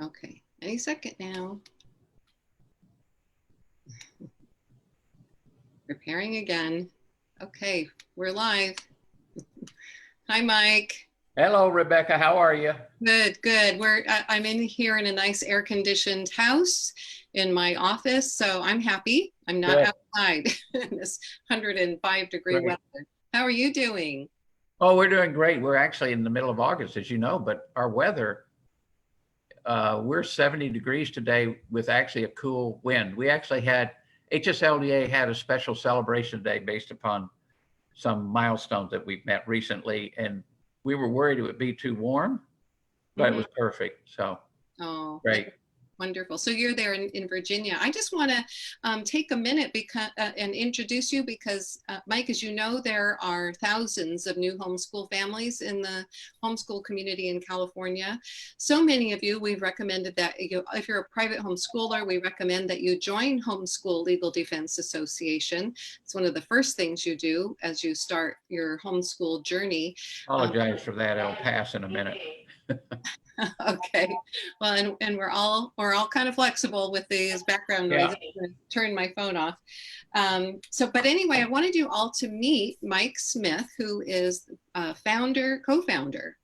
Okay, any second now. Preparing again. Okay, we're live. Hi, Mike. Hello, Rebecca. How are you? Good, good. I'm in here in a nice air-conditioned house in my office, so I'm happy. I'm not Good. outside in this 105-degree Great. weather. How are you doing? Oh, we're doing great. We're actually in the middle of August, as you know, but our weather, we're 70 degrees today with actually a cool wind. We actually had, HSLDA had a special celebration day based upon some milestones that we've met recently, and we were worried it would be too warm, but it Mhm. was perfect. So Oh, that's great. wonderful. So you're there in Virginia. I just want to take a minute and introduce you because, Mike, as you know, there are thousands of new homeschool families in the homeschool community in California. So many of you, we've recommended that if you're a private homeschooler, we recommend that you join Homeschool Legal Defense Association. It's one of the first things you do as you start your homeschool journey. Apologize for that. It'll pass in a minute. Okay, well, and we're all kind of flexible with these background Yeah. noises. I'm gonna turn my phone off. But anyway, I wanted you all to meet Mike Smith, who is co-founder,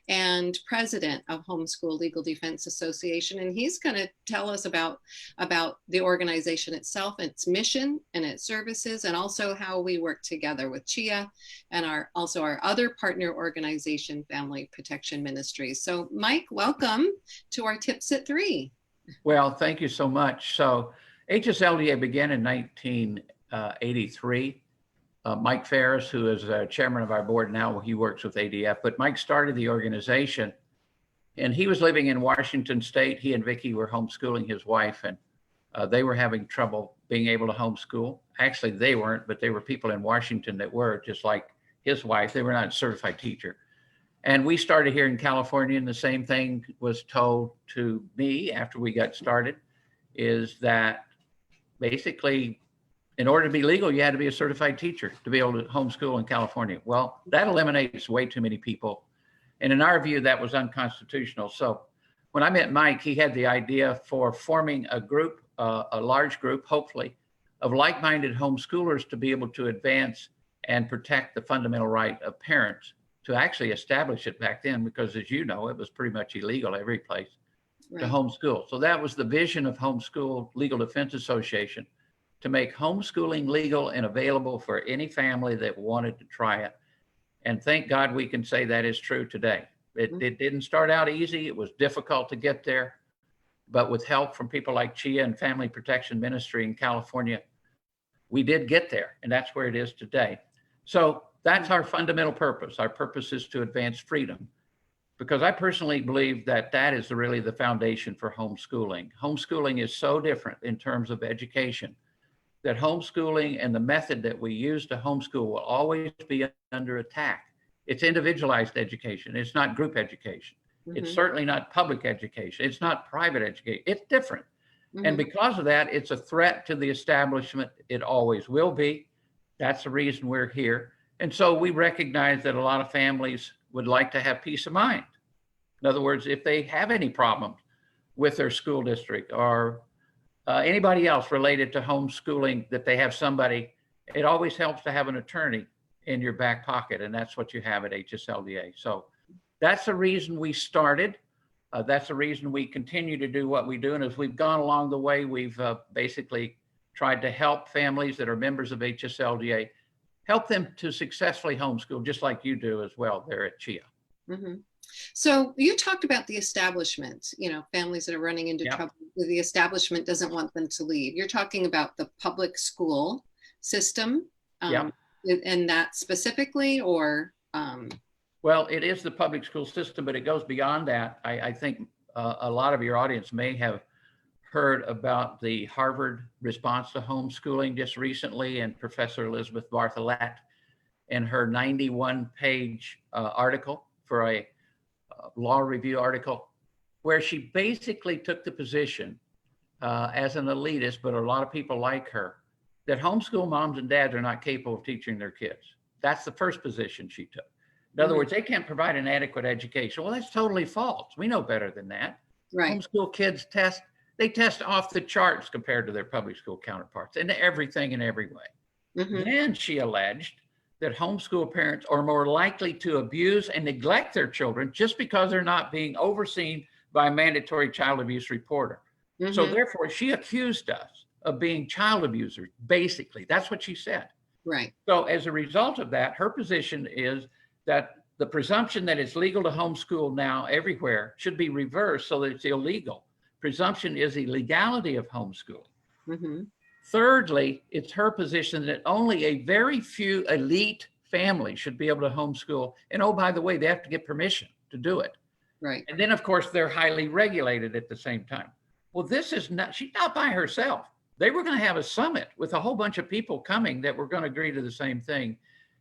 and president of Homeschool Legal Defense Association, and he's going to tell us about the organization itself, its mission, and its services, and also how we work together with CHEA and our other partner organization, Family Protection Ministries. So, Mike, welcome to our Tips at 3. Well, thank you so much. So HSLDA began in 1983. Mike Ferris, who is chairman of our board now, he works with ADF, but Mike started the organization and he was living in Washington State. He and Vicki were homeschooling his wife, and they were having trouble being able to homeschool. Actually, they weren't, but there were people in Washington that were, just like his wife. They were not a certified teacher. And we started here in California, and the same thing was told to me after we got started, is that basically in order to be legal, you had to be a certified teacher to be able to homeschool in California. Well, that eliminates way too many people. And in our view, that was unconstitutional. So when I met Mike, he had the idea for forming a group, a large group, hopefully, of like-minded homeschoolers to be able to advance and protect the fundamental right of parents to actually establish it back then, because as you know, it was pretty much illegal every place to homeschool. So that was the vision of Homeschool Legal Defense Association, to make homeschooling legal and available for any family that wanted to try it. And thank God we can say that is true today. It didn't start out easy. It was difficult to get there. But with help from people like CHEA and Family Protection Ministry in California, we did get there. And that's where it is today. So that's our fundamental purpose. Our purpose is to advance freedom, because I personally believe that that is really the foundation for homeschooling. Homeschooling is so different in terms of education that homeschooling and the method that we use to homeschool will always be under attack. It's individualized education. It's not group education. It's certainly not public education. It's not private education. It's different. And because of that, it's a threat to the establishment. It always will be. That's the reason we're here. And so we recognize that a lot of families would like to have peace of mind. In other words, if they have any problems with their school district or anybody else related to homeschooling, that they have somebody, it always helps to have an attorney in your back pocket. And that's what you have at HSLDA. So that's the reason we started. That's the reason we continue to do what we do. And as we've gone along the way, we've basically tried to help families that are members of HSLDA, help them to successfully homeschool, just like you do as well there at CHEA. So you talked about the establishment, families that are running into trouble. The establishment doesn't want them to leave. You're talking about the public school system, and that specifically, or? Well, it is the public school system, but it goes beyond that. I think a lot of your audience may have heard about the Harvard response to homeschooling just recently, and Professor Elizabeth Bartholet in her 91-page article for a law review article, where she basically took the position as an elitist, but a lot of people like her, that homeschool moms and dads are not capable of teaching their kids. That's the first position she took. In other words, they can't provide an adequate education. Well, that's totally false. We know better than that. Right. Homeschool kids they test off the charts compared to their public school counterparts in everything in every way. Then she alleged that homeschool parents are more likely to abuse and neglect their children just because they're not being overseen by a mandatory child abuse reporter. So therefore, she accused us of being child abusers. Basically, that's what she said. Right. So as a result of that, her position is that the presumption that it's legal to homeschool now everywhere should be reversed so that it's illegal. Presumption is the legality of homeschooling. Thirdly, it's her position that only a very few elite families should be able to homeschool. And oh, by the way, they have to get permission to do it. Right. And then, of course, they're highly regulated at the same time. Well, this is not, she's not by herself. They were going to have a summit with a whole bunch of people coming that were going to agree to the same thing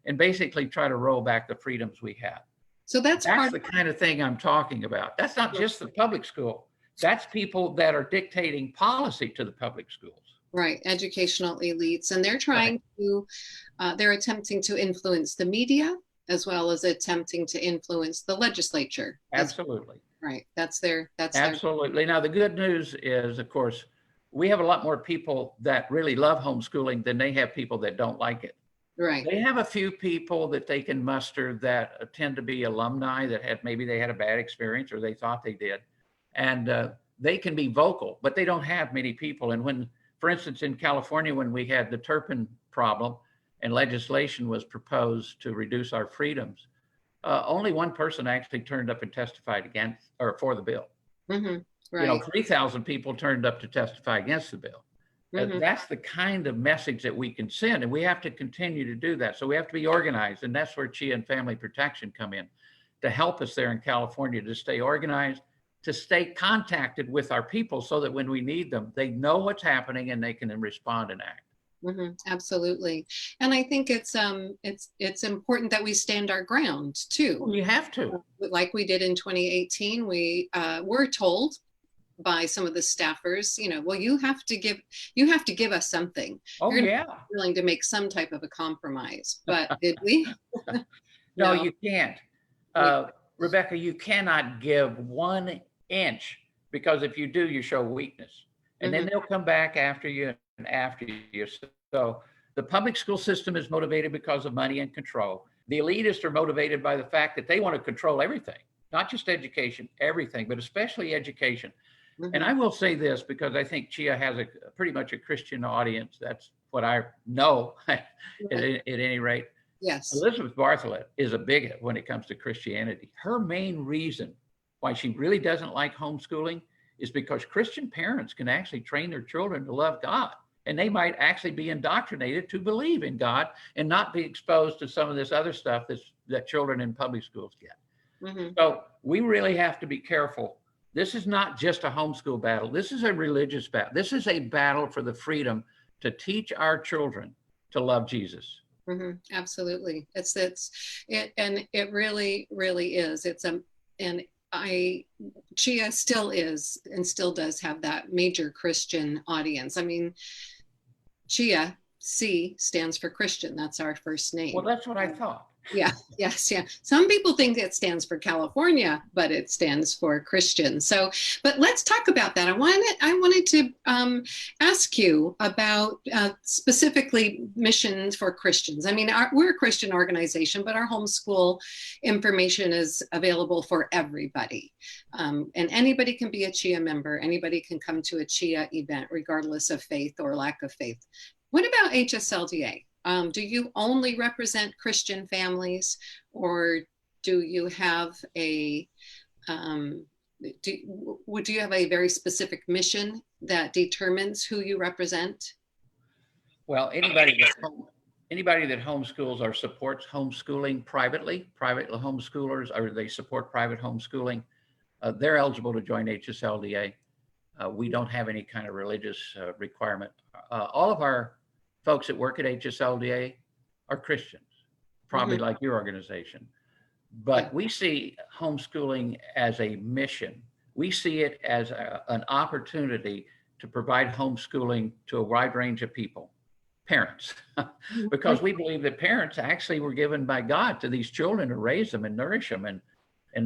and basically try to roll back the freedoms we have. So that's the kind of thing I'm talking about. That's not just the public school. That's people that are dictating policy to the public schools. Right, educational elites, and they're trying to, they're attempting to influence the media as well as attempting to influence the legislature. Absolutely. Right, that's absolutely. Now, the good news is, of course, we have a lot more people that really love homeschooling than they have people that don't like it. Right. They have a few people that they can muster that tend to be alumni that maybe they had a bad experience or they thought they did. And they can be vocal, but they don't have many people. And when, for instance, in California, when we had the Turpin problem and legislation was proposed to reduce our freedoms, only one person actually turned up and testified against or for the bill. Right. 3,000 people turned up to testify against the bill. That's the kind of message that we can send, and we have to continue to do that. So we have to be organized, and that's where CHEA and Family Protection come in to help us there in California to stay organized, to stay contacted with our people so that when we need them, they know what's happening and they can respond and act. Absolutely. And I think it's important that we stand our ground too. We have to. Like we did in 2018, we were told by some of the staffers, well, you have to give us something. Oh, yeah. Willing to make some type of a compromise, but did we? No, you can't. Rebecca, you cannot give 1 inch, because if you do, you show weakness. And then they'll come back after you and after you. So the public school system is motivated because of money and control. The elitists are motivated by the fact that they want to control everything, not just education, everything, but especially education. And I will say this, because I think CHEA has pretty much a Christian audience. That's what I know at any rate. Yes. Elizabeth Bartholet is a bigot when it comes to Christianity. Her main reason why she really doesn't like homeschooling is because Christian parents can actually train their children to love God. And they might actually be indoctrinated to believe in God and not be exposed to some of this other stuff that children in public schools get. So we really have to be careful. This is not just a homeschool battle. This is a religious battle. This is a battle for the freedom to teach our children to love Jesus. Absolutely. It really, really is. CHEA still is and still does have that major Christian audience. I mean, CHEA, C stands for Christian. That's our first name. Well, that's what I thought. Yeah. Yes. Yeah. Some people think it stands for California, but it stands for Christian. So, but let's talk about that. I wanted to ask you about specifically missions for Christians. I mean, we're a Christian organization, but our homeschool information is available for everybody. And anybody can be a CHEA member. Anybody can come to a CHEA event, regardless of faith or lack of faith. What about HSLDA? Do you only represent Christian families, or do you have do you have a very specific mission that determines who you represent? Well, anybody that homeschools or supports homeschooling privately, private homeschoolers, or they support private homeschooling, they're eligible to join HSLDA. We don't have any kind of religious requirement. All of our folks that work at HSLDA are Christians, probably like your organization. But we see homeschooling as a mission. We see it as an opportunity to provide homeschooling to a wide range of people, parents, because we believe that parents actually were given by God to these children to raise them and nourish them, and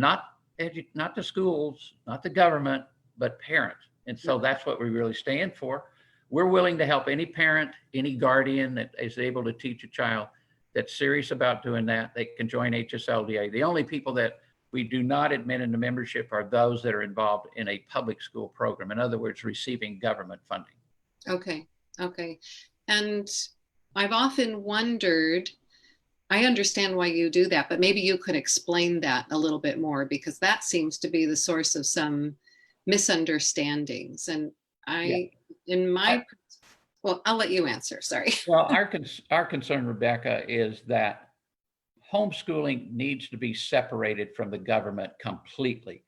not the schools, not the government, but parents. And so that's what we really stand for. We're willing to help any parent, any guardian that is able to teach a child that's serious about doing that. They can join HSLDA. The only people that we do not admit into membership are those that are involved in a public school program. In other words, receiving government funding. Okay. Okay. And I've often wondered, I understand why you do that, but maybe you could explain that a little bit more, because that seems to be the source of some misunderstandings. And well, I'll let you answer. Sorry. Well, our concern, Rebecca, is that homeschooling needs to be separated from the government completely.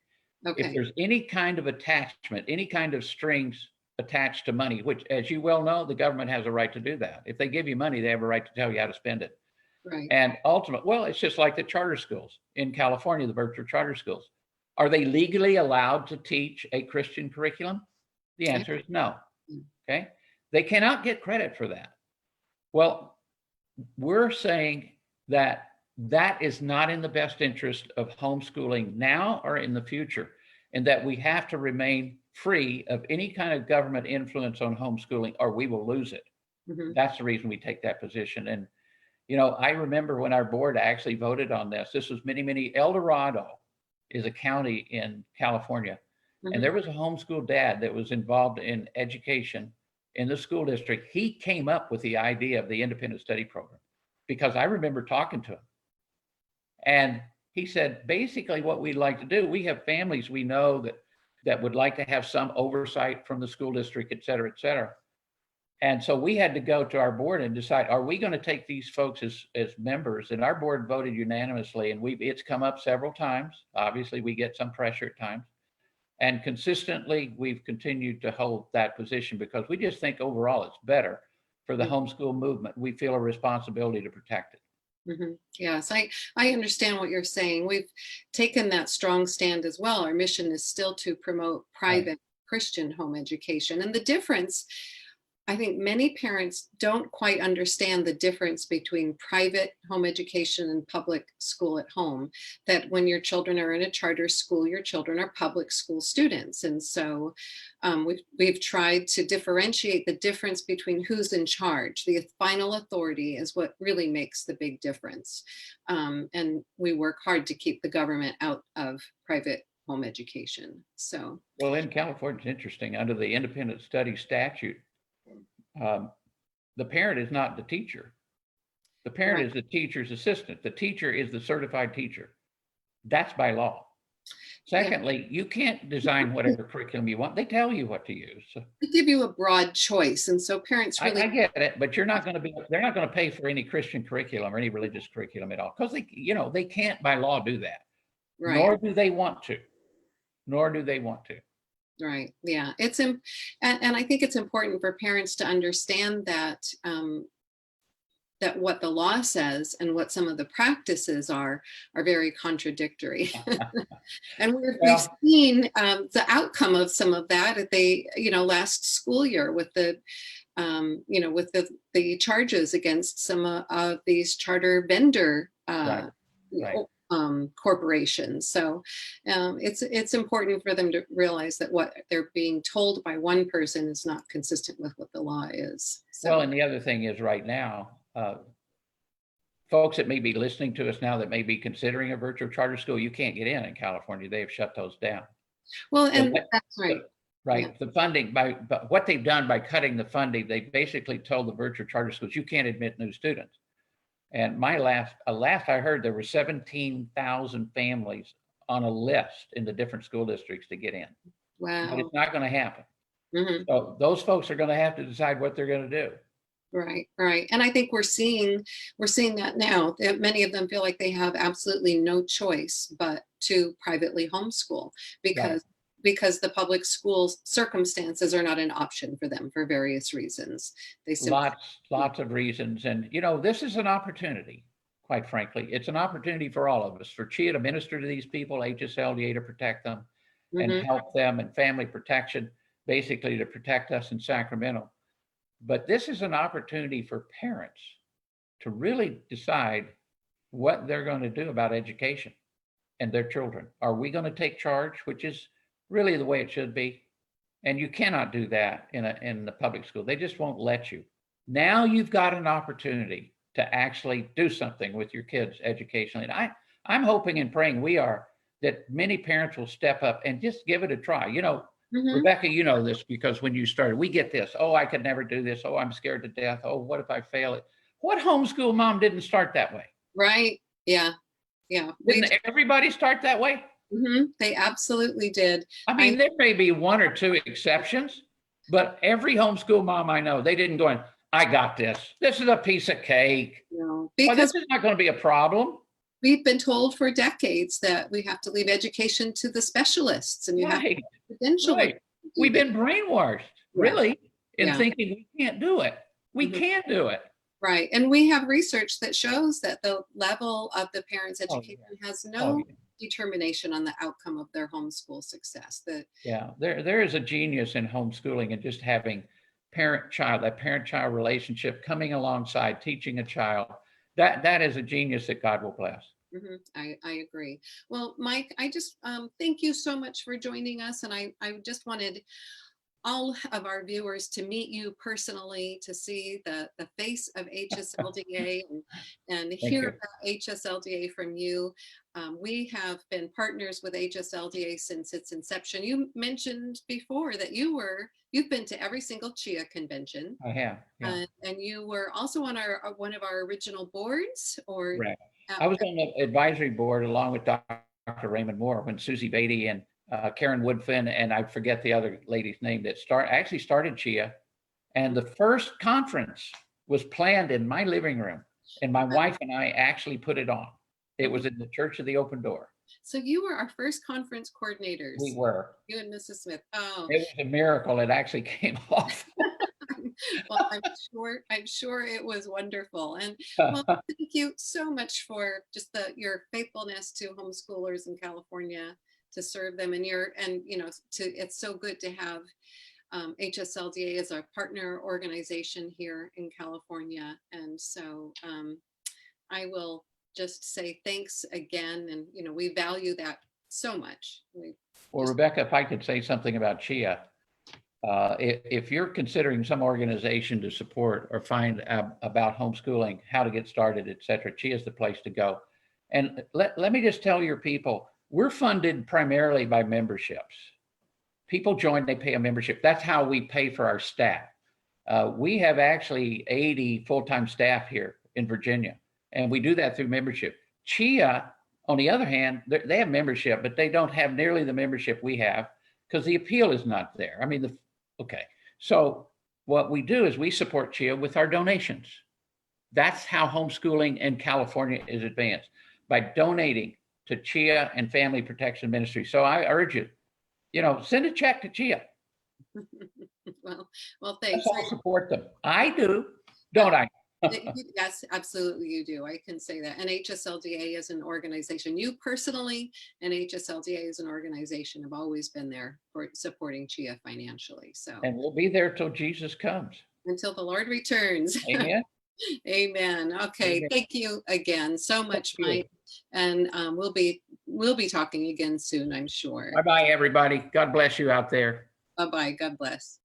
Okay. If there's any kind of attachment, any kind of strings attached to money, which, as you well know, the government has a right to do that. If they give you money, they have a right to tell you how to spend it. Right. And well, it's just like the charter schools in California, the virtual charter schools. Are they legally allowed to teach a Christian curriculum? The answer is no. Okay. They cannot get credit for that. Well, we're saying that that is not in the best interest of homeschooling now or in the future, and that we have to remain free of any kind of government influence on homeschooling, or we will lose it. Mm-hmm. That's the reason we take that position. And, you know, I remember when our board actually voted on this, this was many, El Dorado is a county in California. Mm-hmm. And there was a homeschool dad that was involved in education in the school district. He came up with the idea of the independent study program, because I remember talking to him. And he said, basically what we'd like to do, we have families we know that would like to have some oversight from the school district, et cetera, et cetera. And so we had to go to our board and decide, are we going to take these folks as members? And our board voted unanimously, and it's come up several times. Obviously, we get some pressure at times. And consistently, we've continued to hold that position because we just think overall it's better for the homeschool movement. We feel a responsibility to protect it. Mm-hmm. Yes, I understand what you're saying. We've taken that strong stand as well. Our mission is still to promote private Christian home education. And the difference, I think many parents don't quite understand the difference between private home education and public school at home, that when your children are in a charter school, your children are public school students. And so we've tried to differentiate the difference between who's in charge. The final authority is what really makes the big difference. And we work hard to keep the government out of private home education. So, well, in California, it's interesting. Under the independent study statute, the parent is not the teacher. The parent is the teacher's assistant. The teacher is the certified teacher. That's by law. Secondly, you can't design whatever curriculum you want. They tell you what to use. They give you a broad choice. And so parents really— I get it, but they're not going to pay for any Christian curriculum or any religious curriculum at all, because they can't by law do that. Right. Nor do they want to. Right. Yeah. And I think it's important for parents to understand that that what the law says and what some of the practices are very contradictory. And we've seen the outcome of some of that at last school year with the charges against some of these charter vendor corporations. So it's important for them to realize that what they're being told by one person is not consistent with what the law is. So. Well, and the other thing is right now, folks that may be listening to us now that may be considering a virtual charter school, you can't get in California. They have shut those down. Well, and that's right. Right. Yeah. The funding, but what they've done by cutting the funding, they basically told the virtual charter schools, you can't admit new students. And last I heard, there were 17,000 families on a list in the different school districts to get in. Wow. But it's not going to happen. Mm-hmm. So those folks are going to have to decide what they're going to do. Right. And I think we're seeing that now, that many of them feel like they have absolutely no choice but to privately homeschool because the public school circumstances are not an option for them for various reasons. They simply— lots of reasons. And, this is an opportunity, quite frankly. It's an opportunity for all of us, for CHEA to minister to these people, HSLDA to protect them and help them, and family protection, basically to protect us in Sacramento. But this is an opportunity for parents to really decide what they're going to do about education and their children. Are we going to take charge, which is really the way it should be. And you cannot do that in the public school. They just won't let you. Now you've got an opportunity to actually do something with your kids educationally. And I'm hoping and praying that many parents will step up and just give it a try. Rebecca, you know this because when you started, we get this. Oh, I could never do this. Oh, I'm scared to death. Oh, what if I fail it? What homeschool mom didn't start that way? Right. Yeah. Yeah. Didn't everybody start that way? They absolutely did. I mean, there may be one or two exceptions, but every homeschool mom I know, they didn't go in, I got this. This is a piece of cake. No, Well, because this is not going to be a problem. we've been told for decades that we have to leave education to the specialists and you have to credential. Right. We've been brainwashed, really, in thinking we can't do it. We can do it. Right. And we have research that shows that the level of the parents' education has no determination on the outcome of their homeschool success. There is a genius in homeschooling and just having that parent-child relationship coming alongside teaching a child. That is a genius that God will bless. I agree. Well, Mike, I just thank you so much for joining us. And I just wanted all of our viewers to meet you personally, to see the face of HSLDA and hear about HSLDA from you. We have been partners with HSLDA since its inception. You mentioned before that you've been to every single CHEA convention. I have. Yeah. And you were also on one of our original boards, or right. I was on the advisory board along with Dr. Raymond Moore when Susie Beatty and Karen Woodfin, and I forget the other lady's name that actually started CHEA. And the first conference was planned in my living room, and my wife and I actually put it on. It was in the Church of the Open Door. So you were our first conference coordinators. We were. You and Mrs. Smith. Oh, it was a miracle. It actually came off. Well, I'm sure it was wonderful. And well, thank you so much for just your faithfulness to homeschoolers in California, to serve them, and it's so good to have HSLDA as our partner organization here in California. And so I will just say thanks again, and we value that so much. Well, Rebecca, if I could say something about CHEA, if you're considering some organization to support or find about homeschooling, how to get started, et cetera, CHEA is the place to go. And let me just tell your people, we're funded primarily by memberships. People join, they pay a membership. That's how we pay for our staff. We have actually 80 full-time staff here in Virginia, and we do that through membership. CHEA, on the other hand, they have membership, but they don't have nearly the membership we have because the appeal is not there. I mean, so what we do is we support CHEA with our donations. That's how homeschooling in California is advanced, by donating to CHEA and Family Protection Ministry. So I urge you, send a check to CHEA. Well, thanks. I'll support them. I do, don't I? Yes, absolutely, you do. I can say that. And HSLDA is an organization, you personally and HSLDA as an organization have always been there for supporting CHEA financially. So, and we'll be there till Jesus comes. Until the Lord returns. Amen. Amen. Okay. Amen. Thank you again so much, Mike. And we'll be talking again soon, I'm sure. Bye-bye, everybody. God bless you out there. Bye-bye. God bless.